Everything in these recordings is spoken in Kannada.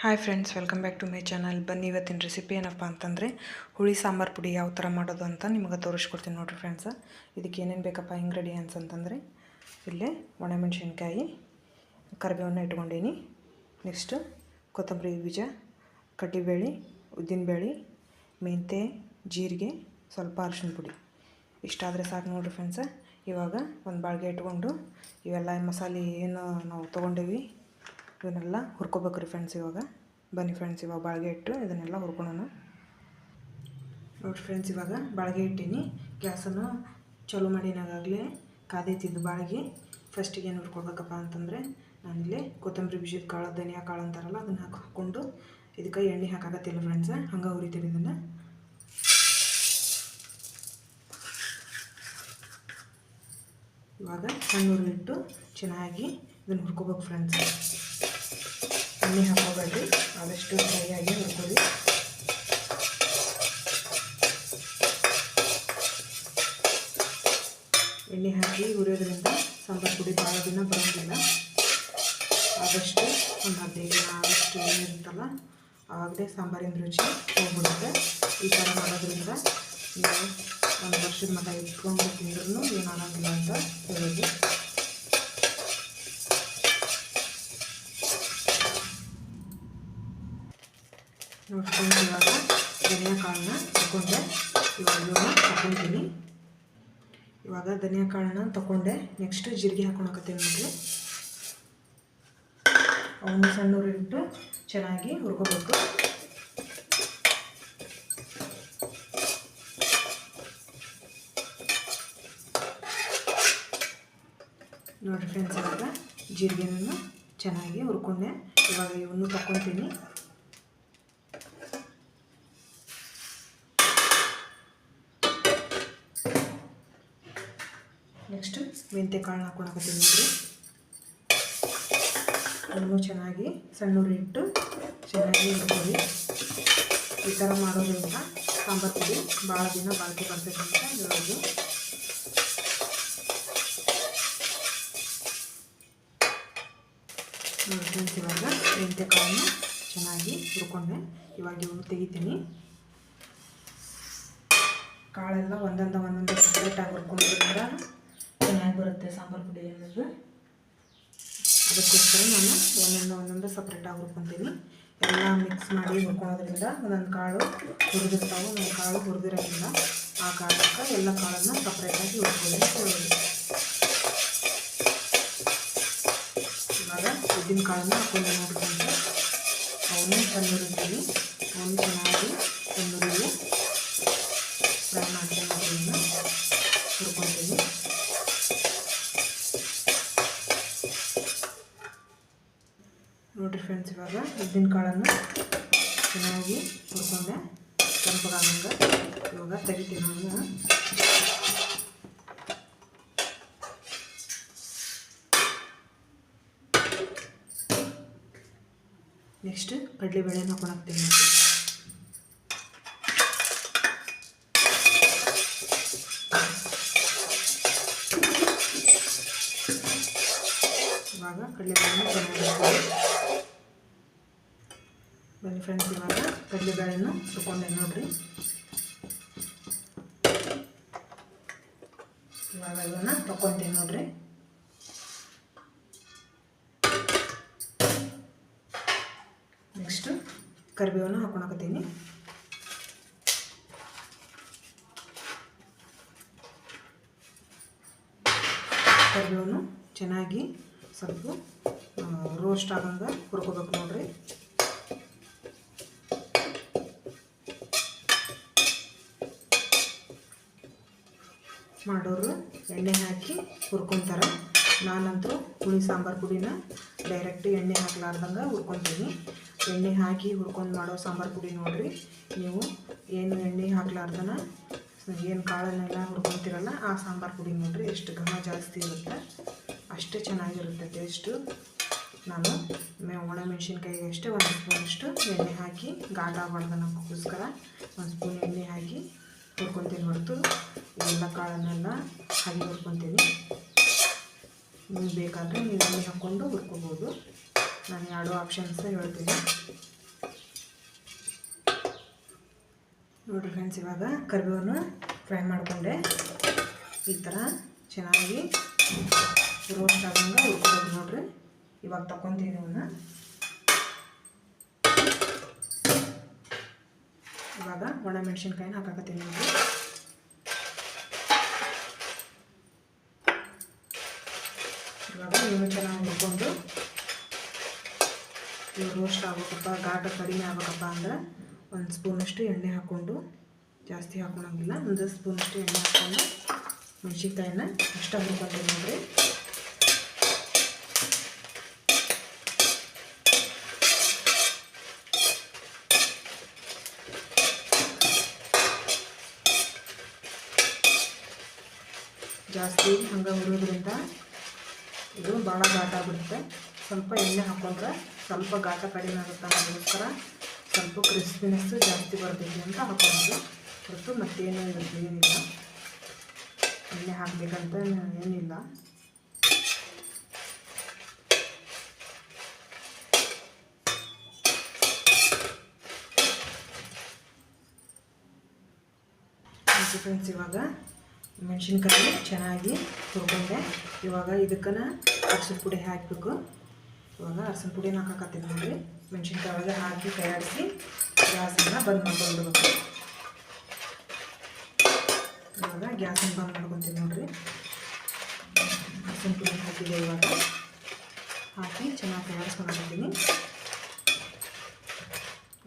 Hi friends, welcome back to my channel. ಬನ್ನಿ ಇವತ್ತಿನ ರೆಸಿಪಿ ಏನಪ್ಪ ಅಂತಂದರೆ ಹುಳಿ ಸಾಂಬಾರು ಪುಡಿ ಯಾವ ಥರ ಮಾಡೋದು ಅಂತ ನಿಮಗೆ ತೋರಿಸ್ಕೊಡ್ತೀನಿ ನೋಡಿರಿ ಫ್ರೆಂಡ್ಸ. ಇದಕ್ಕೆ ಏನೇನು ಬೇಕಪ್ಪ ಇಂಗ್ರೀಡಿಯೆಂಟ್ಸ್ ಅಂತಂದರೆ, ಇಲ್ಲೇ ಒಣಮೆಣಸಿನ್ಕಾಯಿ, ಕರಿಬೇವನ್ನ ಇಟ್ಕೊಂಡೀನಿ. ನೆಕ್ಸ್ಟು ಕೊತ್ತಂಬರಿ ಬೀಜ, ಕಡ್ಡಿಬೇಳೆ, ಉದ್ದಿನಬೇಳೆ, ಮೆಂತ್ಯ, ಜೀರಿಗೆ, ಸ್ವಲ್ಪ ಅರಿಶಿನ ಪುಡಿ. ಇಷ್ಟಾದರೆ ಸಾಕು ನೋಡಿರಿ ಫ್ರೆಂಡ್ಸ. ಇವಾಗ ಒಂದು ಬಾಳಿಗೆ ಇಟ್ಕೊಂಡು ಇವೆಲ್ಲ ಮಸಾಲೆ ಏನು ನಾವು ತೊಗೊಂಡೇವಿ ಇವನ್ನೆಲ್ಲ ಹುರ್ಕೋಬೇಕ್ರಿ ಫ್ರೆಂಡ್ಸ್. ಇವಾಗ ಬನ್ನಿ ಫ್ರೆಂಡ್ಸ್, ಇವಾಗ ಬಾಳಿಗೆ ಇಟ್ಟು ಇದನ್ನೆಲ್ಲ ಹುರ್ಕೊಳ್ಳೋಣ. ನೋಡಿ ಫ್ರೆಂಡ್ಸ್, ಇವಾಗ ಬಾಳಿಗೆ ಇಟ್ಟೀನಿ. ಗ್ಯಾಸನ್ನು ಚಾಲೂ ಮಾಡಿನಾಗಲೇ ಕಾದೈತಿದ್ದು ಬಾಳಿಗೆ. ಫಸ್ಟಿಗೆ ಏನು ಹುರ್ಕೊಳ್ಬೇಕಪ್ಪ ಅಂತಂದರೆ, ನಾನಿಲ್ಲಿ ಕೊತ್ತಂಬರಿ ಬೀಜದ ಕಾಳು, ಧನಿಯಾ ಕಾಳು ಅಂತಾರಲ್ಲ ಅದನ್ನು ಹಾಕ್ಕೊಂಡು ಇದಕ್ಕೆ ಎಣ್ಣೆ ಹಾಕಾಕತ್ತಿಲ್ಲ ಫ್ರೆಂಡ್ಸ, ಹಂಗೆ ಹುರಿತೀವಿ ಇದನ್ನು. ಇವಾಗ ಸಣ್ಣ ಉರಿಲಿಟ್ಟು ಚೆನ್ನಾಗಿ ಇದನ್ನು ಹುರ್ಕೋಬೇಕು ಫ್ರೆಂಡ್ಸ್. ಎಣ್ಣೆ ಹಾಕೋಬೇಡ್ರಿ, ಆದಷ್ಟು ಡ್ರೈಯಾಗಿ ಹುರ್ಕೊಳ್ಳಿ. ಎಣ್ಣೆ ಹಾಕಿ ಹುರಿಯೋದ್ರಿಂದ ಸಾಂಬಾರು ಪುಡಿ ಭಾಳ ದಿನ ಬರೋಂಗಿಲ್ಲ. ಆದಷ್ಟು ಒಂದು 15 ದಿನ ಆದಷ್ಟು ಏನಿರುತ್ತಲ್ಲ ಆವಾಗಲೇ ಸಾಂಬಾರಿನ ರುಚಿ ಹೋಗ್ಬಿಡುತ್ತೆ. ಈ ಥರ ಮಾಡೋದ್ರಿಂದ ನೀವು ಒಂದು ವರ್ಷದ ಮಟ್ಟ ಇಟ್ಕೊಂಡು ತಿಂದ್ರೂ ಏನಾಗೋಂಗಿಲ್ಲ ಅಂತ ಹೇಳೋದು. ನೋಡ್ಕೊಂಡು ಇವಾಗ ಧನಿಯಾ ಕಾಳನ್ನ ತಗೊಂಡೆ. ಇವಾಗ ಇವನ್ನ ತಗೊತೀನಿ. ಇವಾಗ ಧನಿಯಾ ಕಾಳನ್ನ ತಗೊಂಡೆ. ನೆಕ್ಸ್ಟ್ ಜೀರಿಗೆ ಹಾಕೊಳಕತ್ತೀನಿ ನೋಡಿರಿ. ಅವನ್ನ ಸಣ್ಣ ಉರಿಲಿಟ್ಟು ಚೆನ್ನಾಗಿ ಹುರ್ಕೋಬೇಕು. ನೋಡಿರಿ ಫ್ರೆಂಡ್ಸ್, ಇವಾಗ ಜೀರಿಗೆನೂ ಚೆನ್ನಾಗಿ ಹುರ್ಕೊಂಡೆ. ಇವಾಗ ಇವನ್ನು ತಗೊತೀನಿ. ನೆಕ್ಸ್ಟ್ ಮೆಂತ್ಯ ಕಾಳನ್ನ ಹಾಕೊಳಕತ್ತೀನಿ ನೋಡಿರಿ. ಅದನ್ನು ಚೆನ್ನಾಗಿ ಸಣ್ಣ ಉರಿ ಇಟ್ಟು ಚೆನ್ನಾಗಿ ಹುರ್ಕೊಳ್ಳಿ. ಈ ಥರ ಮಾಡೋದ್ರಿಂದ ಸಾಂಬಾರು ಪುಡಿ ಭಾಳ ದಿನ ಬಾಳಿಕೆ ಬರ್ತೈತೆ ಅಂತ ಹೇಳೋದು. ನೋಡಿ ಫ್ರೆಂಡ್ಸ್, ಇವಾಗ ಮೆಂತ್ಯ ಕಾಳನ್ನ ಚೆನ್ನಾಗಿ ಹುರ್ಕೊಂಡೆ. ಇವಾಗ ಇವು ತೆಗಿತೀನಿ. ಕಾಳೆಲ್ಲ ಒಂದೊಂದು ಸಪ್ರೇಟಾಗಿ ಹುರ್ಕೊಂಡ್ರಿಂದ ಚೆನ್ನಾಗಿ ಬರುತ್ತೆ ಸಾಂಬಾರು ಪುಡಿ ಅನ್ನೋದು. ಅದಕ್ಕೋಸ್ಕರ ನಾನು ಒಂದೊಂದು ಸಪ್ರೇಟಾಗಿ ಹುರ್ಕೊತೀನಿ. ಎಲ್ಲ ಮಿಕ್ಸ್ ಮಾಡಿ ಹುರ್ಕೊಳೋದ್ರಿಂದ ಒಂದೊಂದು ಕಾಳು ಹುರಿದಿರ್ತಾವೆ, ಒಂದೊಂದು ಕಾಳು ಹುರಿದಿರೋದ್ರಿಂದ ಆ ಕಾಳಕ್ಕೆ ಎಲ್ಲ ಕಾಳನ್ನು ಸಪ್ರೇಟಾಗಿ ಹುರ್ಕೊಳ್ಳಿ ಹೇಳೋದು. ಇವಾಗ ಉದ್ದಿನ ಕಾಳನ್ನು ಹಾಕೊಂಡು ನೋಡ್ಕೊಂಡು ಅವನು ಸಣ್ಣ ಹುರಿತೀನಿ. ಅವನು ಚೆನ್ನಾಗಿ ಸಣ್ಣ ಹುರಿಲಿ ಫ್ರೈ ಮಾಡ್ಕೊಂಡು ಹುರ್ಕೊತೀನಿ. ನೋಡಿರಿ ಫ್ರೆಂಡ್ಸ್, ಇವಾಗ ಉದ್ದಿನ ಕಾಳನ್ನು ಚೆನ್ನಾಗಿ ಹುರ್ಕೊಂಡೆ ಕೆಂಪಗಾಗಂಗೆ. ಇವಾಗ ತೆಗಿತೀನಿ ನಾನು. ನೆಕ್ಸ್ಟ್ ಕಡಲೆಬೇಳೆನ ಹಾಕೊಳಕ್ತೀನಿ. ಇವಾಗ ಕಡಲೆಬೇಳೆನ ಚೆನ್ನಾಗಿ ಬನ್ನಿ ಫ್ರೆಂಡ್ಸ್, ಇವಾಗ ಕಡಲೆಬೇಳೆನ ಹುರ್ಕೊಂಡೆ ನೋಡಿರಿ. ಇವಾಗ ಇವನ್ನ ತಗೊತೀನಿ ನೋಡಿರಿ. ನೆಕ್ಸ್ಟು ಕರಿಬೇವನ್ನ ಹಾಕೊಳಕತ್ತೀನಿ. ಕರಿಬೇವನ್ನು ಚೆನ್ನಾಗಿ ಸ್ವಲ್ಪ ರೋಸ್ಟ್ ಆಗಂಗೆ ಹುರ್ಕೋಬೇಕು ನೋಡಿರಿ. ಮಾಡೋರು ಎಣ್ಣೆ ಹಾಕಿ ಹುರ್ಕೊತಾರೆ. ನಾನಂತೂ ಹುಳಿ ಸಾಂಬಾರು ಪುಡಿನ ಡೈರೆಕ್ಟ್ ಎಣ್ಣೆ ಹಾಕ್ಲಾರ್ದಂಗೆ ಹುರ್ಕೊತೀನಿ. ಎಣ್ಣೆ ಹಾಕಿ ಹುರ್ಕೊಂಡು ಮಾಡೋ ಸಾಂಬಾರು ಪುಡಿ ನೋಡಿರಿ. ನೀವು ಏನು ಎಣ್ಣೆ ಹಾಕ್ಲಾರ್ದನ ಏನು ಕಾಳನ್ನೆಲ್ಲ ಹುರ್ಕೊತೀರಲ್ಲ ಆ ಸಾಂಬಾರು ಪುಡಿ ನೋಡಿರಿ, ಎಷ್ಟು ಘಮ ಜಾಸ್ತಿ ಇರುತ್ತೆ, ಅಷ್ಟೇ ಚೆನ್ನಾಗಿರುತ್ತೆ ಟೇಸ್ಟು. ನಾನು ಒಣಮೆಣ್ಸಿನ್ಕಾಯಿಗೆ ಅಷ್ಟೇ ಒಂದು ಸ್ಪೂನಷ್ಟು ಎಣ್ಣೆ ಹಾಕಿ ಘಾಟ ಆಗಬಾರ್ದನ್ನೋಕ್ಕೋಸ್ಕರ ಒಂದು ಸ್ಪೂನ್ ಎಣ್ಣೆ ಹಾಕಿ ಹುರ್ಕೊತೀನಿ ಹೊರತು ಎಲ್ಲ ಕಾಳನ್ನೆಲ್ಲ ಹಾಗೆ ಹುರ್ಕೊತೀನಿ. ನಿಮ್ಗೆ ಬೇಕಾದರೆ ನೀವು ಎಣ್ಣೆ ಹಾಕ್ಕೊಂಡು ಹುರ್ಕೋಬೋದು. ನಾನು 2 ಆಪ್ಷನ್ಸ್ ಹೇಳ್ತೀನಿ. ನೋಡಿರಿ ಫ್ರೆಂಡ್ಸ್, ಇವಾಗ ಕರಿಬೇವನ್ನು ಫ್ರೈ ಮಾಡಿಕೊಂಡೆ. ಈ ಥರ ಚೆನ್ನಾಗಿ ರೋಸ್ಟ್ ಆದಂಗೆ ಹುರ್ಕೋದು ನೋಡಿರಿ. ಇವಾಗ ತಗೊತೀನಿ ಅವನ್ನ. ಇವಾಗ ಒಣಮೆಣ್ಸಿನ್ಕಾಯಿನ ಹಾಕಾಕತ್ತೀನಿ ನೋಡಿ. ಇವಾಗ ಇವನು ಚೆನ್ನಾಗಿ ಹುರ್ಕೊಂಡು ಇವು ರೋಸ್ಟ್ ಆಗ್ಬೇಕಪ್ಪ, ಘಾಟ ಕಡಿಮೆ ಆಗ್ಬೇಕಪ್ಪ ಅಂದ್ರೆ 1 ಸ್ಪೂನಷ್ಟು ಎಣ್ಣೆ ಹಾಕ್ಕೊಂಡು, ಜಾಸ್ತಿ ಹಾಕೊಳಂಗಿಲ್ಲ, 1 ಸ್ಪೂನಷ್ಟು ಎಣ್ಣೆ ಹಾಕ್ಕೊಂಡು ಮೆಣಸಿನ್ಕಾಯಿನ ಅಷ್ಟು ಹುರ್ಕೊಂತೀನಿ ನೋಡಿರಿ. ಜಾಸ್ತಿ ಹಂಗೆ ಹುರಿಯೋದ್ರಿಂದ ಇದು ಭಾಳ ಘಾಟ ಆಗಿಬಿಡುತ್ತೆ. ಸ್ವಲ್ಪ ಎಣ್ಣೆ ಹಾಕ್ಕೊಂಡ್ರೆ ಸ್ವಲ್ಪ ಘಾಟ ಕಡಿಮೆ ಆಗುತ್ತೆ. ಅದಕ್ಕೋಸ್ಕರ ಸ್ವಲ್ಪ ಕ್ರಿಸ್ಪಿನೆಸ್ಸು ಜಾಸ್ತಿ ಬರ್ತೈತಿ ಅಂತ ಹಾಕ್ಕೊಂಡು ಹೊರತು ಮತ್ತೇನು ಇರುತ್ತೆ, ಏನಿಲ್ಲ. ಎಣ್ಣೆ ಹಾಕಬೇಕಂತ ಏನಿಲ್ಲ. ಫ್ರೆಂಡ್ಸ್, ಇವಾಗ ಮೆಣಸಿನ್ಕಾಯಿ ಚೆನ್ನಾಗಿ ಹುರ್ಕೊಂಡೆ. ಇವಾಗ ಇದಕ್ಕನ ಅರಸಿನ ಪುಡಿ ಹಾಕಬೇಕು. ಇವಾಗ ಅರಸಿನ ಪುಡಿನ ಹಾಕಕತ್ತೀನಿ ನೋಡಿರಿ. ಮೆಣಸಿನ್ಕಾಯಿ ಒಳಗೆ ಹಾಕಿ ಕೈಯಾಡಿಸಿ ಗ್ಯಾಸನ್ನು ಬಂದ್ ಮಾಡ್ಕೊಂಡ್ಬಿಡ್ಬೇಕು. ಇವಾಗ ಗ್ಯಾಸನ್ನು ಬಂದ್ ಮಾಡ್ಕೊತೀನಿ ನೋಡಿರಿ. ಅರಸಿನ ಪುಡಿ ಹಾಕಿದೆ. ಇವಾಗ ಹಾಕಿ ಚೆನ್ನಾಗಿ ಕೈಯಾಡಿಸ್ಕೊಂಡ್ಬಿಡ್ತೀನಿ.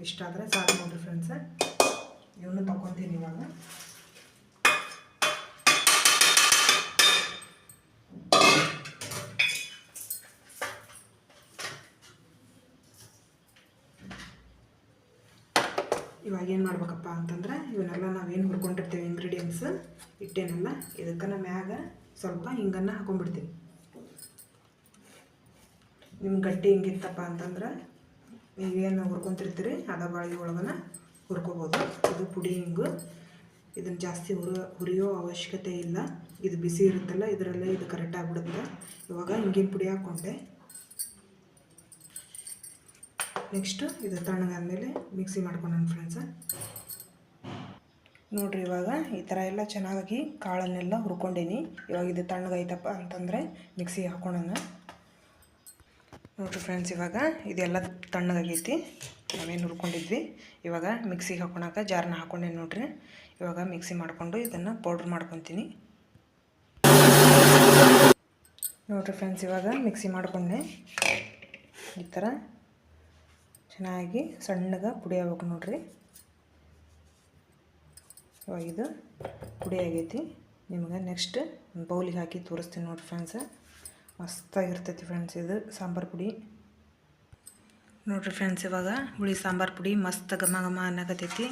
ಇಷ್ಟಾದರೆ ಸಾಕು ನೋಡಿರಿ ಫ್ರೆಂಡ್ಸ್. ಇವನು ತಗೊತೀನಿ ಇವಾಗ. ಇವಾಗ ಏನು ಮಾಡ್ಬೇಕಪ್ಪ ಅಂತಂದ್ರೆ, ಇವನ್ನೆಲ್ಲ ನಾವೇನು ಹುರ್ಕೊಂಡಿರ್ತೀವಿ ಇಂಗ್ರೀಡಿಯೆಂಟ್ಸ್ ಇಟ್ಟೇನೆಲ್ಲ, ಇದಕ್ಕೆ ಮ್ಯಾಗ ಸ್ವಲ್ಪ ಹಿಂಗನ್ನು ಹಾಕೊಂಡ್ಬಿಡ್ತೀನಿ. ನಿಮ್ಮ ಗಟ್ಟಿ ಹಿಂಗಿತ್ತಪ್ಪ ಅಂತಂದ್ರೆ ನೀವೇನು ಹುರ್ಕೊತಿರ್ತೀರಿ ಅದ ಬಾಳಿಗೆ ಒಳಗನ ಹುರ್ಕೋಬೋದು. ಇದು ಪುಡಿ ಹಿಂಗು. ಇದನ್ನು ಜಾಸ್ತಿ ಹುರಿಯೋ ಅವಶ್ಯಕತೆ ಇಲ್ಲ. ಇದು ಬಿಸಿ ಇರುತ್ತಲ್ಲ, ಇದರಲ್ಲೇ ಇದು ಕರೆಕ್ಟ್ ಆಗಿಬಿಡುತ್ತೆ. ಇವಾಗ ಹಿಂಗಿನ ಪುಡಿ ಹಾಕ್ಕೊಂಡೆ. ನೆಕ್ಸ್ಟು ಇದು ತಣ್ಣಗಾದ್ಮೇಲೆ ಮಿಕ್ಸಿ ಮಾಡ್ಕೊಂಡೆ ಫ್ರೆಂಡ್ಸ. ನೋಡಿರಿ, ಇವಾಗ ಈ ಥರ ಎಲ್ಲ ಚೆನ್ನಾಗಿ ಕಾಳನ್ನೆಲ್ಲ ಹುರ್ಕೊಂಡೀನಿ. ಇವಾಗ ಇದು ತಣ್ಣಗೈತಪ್ಪ ಅಂತಂದರೆ ಮಿಕ್ಸಿ ಹಾಕ್ಕೊಳ್ಳೋಣ. ನೋಡಿರಿ ಫ್ರೆಂಡ್ಸ್, ಇವಾಗ ಇದೆಲ್ಲ ತಣ್ಣಗಾಗೈತಿ. ನಾವೇನು ಹುರ್ಕೊಂಡಿದ್ವಿ. ಇವಾಗ ಮಿಕ್ಸಿಗೆ ಹಾಕೊಳಕ್ಕೆ ಜಾರನ್ನ ಹಾಕ್ಕೊಂಡೆ ನೋಡಿರಿ. ಇವಾಗ ಮಿಕ್ಸಿ ಮಾಡಿಕೊಂಡು ಇದನ್ನು ಪೌಡ್ರ್ ಮಾಡ್ಕೊತೀನಿ. ನೋಡಿರಿ ಫ್ರೆಂಡ್ಸ್, ಇವಾಗ ಮಿಕ್ಸಿ ಮಾಡಿಕೊಂಡೆ. ಈ ಥರ ಚೆನ್ನಾಗಿ ಸಣ್ಣಗೆ ಪುಡಿ ಆಗ್ಬೇಕು ನೋಡಿರಿ. ಇವಾಗ ಇದು ಪುಡಿ ಆಗೈತಿ. ನಿಮ್ಗೆ ನೆಕ್ಸ್ಟ್ ಒಂದು ಬೌಲಿಗೆ ಹಾಕಿ ತೋರಿಸ್ತೀನಿ ನೋಡಿ ಫ್ರೆಂಡ್ಸ. ಮಸ್ತಾಗಿರ್ತೈತಿ ಫ್ರೆಂಡ್ಸ್ ಇದು ಸಾಂಬಾರು ಪುಡಿ. ನೋಡಿರಿ ಫ್ರೆಂಡ್ಸ್, ಇವಾಗ ಹುಳಿ ಸಾಂಬಾರು ಪುಡಿ ಮಸ್ತ್ ಘಮ ಘಮ ಅನ್ನಕತ್ತೈತಿ.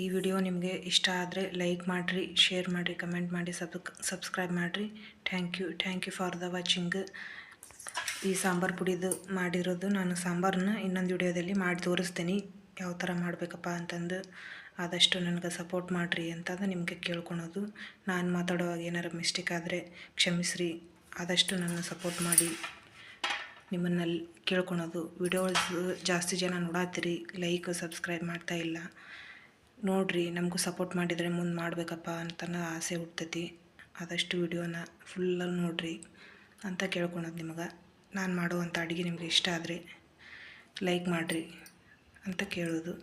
ಈ ವಿಡಿಯೋ ನಿಮಗೆ ಇಷ್ಟ ಆದರೆ ಲೈಕ್ ಮಾಡಿರಿ, ಶೇರ್ ಮಾಡಿರಿ, ಕಮೆಂಟ್ ಮಾಡಿ, ಸಬ್ಸ್ಕ್ರೈಬ್ ಮಾಡಿರಿ. Thank you for the watching. ಈ ಸಾಂಬಾರು ಪುಡಿದು ಮಾಡಿರೋದು ನಾನು ಸಾಂಬಾರನ್ನ ಇನ್ನೊಂದು ವಿಡಿಯೋದಲ್ಲಿ ಮಾಡಿ ತೋರಿಸ್ತೀನಿ, ಯಾವ ಥರ ಮಾಡಬೇಕಪ್ಪ ಅಂತಂದು. ಆದಷ್ಟು ನನಗೆ ಸಪೋರ್ಟ್ ಮಾಡಿರಿ ಅಂತಂದು ನಿಮಗೆ ಕೇಳ್ಕೊಳೋದು. ನಾನು ಮಾತಾಡುವಾಗ ಏನಾರು ಮಿಸ್ಟೇಕ್ ಆದರೆ ಕ್ಷಮಿಸ್ರಿ. ಆದಷ್ಟು ನನ್ನ ಸಪೋರ್ಟ್ ಮಾಡಿ ನಿಮ್ಮನ್ನಲ್ಲಿ ಕೇಳ್ಕೊಳೋದು. ವಿಡಿಯೋಸ್ ಜಾಸ್ತಿ ಜನ ನೋಡತ್ತೀರಿ, ಲೈಕ್ ಸಬ್ಸ್ಕ್ರೈಬ್ ಮಾಡ್ತಾಯಿಲ್ಲ. ನೋಡಿರಿ, ನಮಗೂ ಸಪೋರ್ಟ್ ಮಾಡಿದರೆ ಮುಂದೆ ಮಾಡಬೇಕಪ್ಪ ಅಂತ ಆಸೆ ಹುಡ್ತೈತಿ. ಆದಷ್ಟು ವಿಡಿಯೋನ ಫುಲ್ಲಾಗಿ ನೋಡಿರಿ ಅಂತ ಕೇಳ್ಕೊಳೋದು ನಿಮಗೆ. ನಾನು ಮಾಡುವಂಥ ಅಡುಗೆ ನಿಮಗೆ ಇಷ್ಟ ಆದರೆ ಲೈಕ್ ಮಾಡಿರಿ ಅಂತ ಕೇಳೋದು.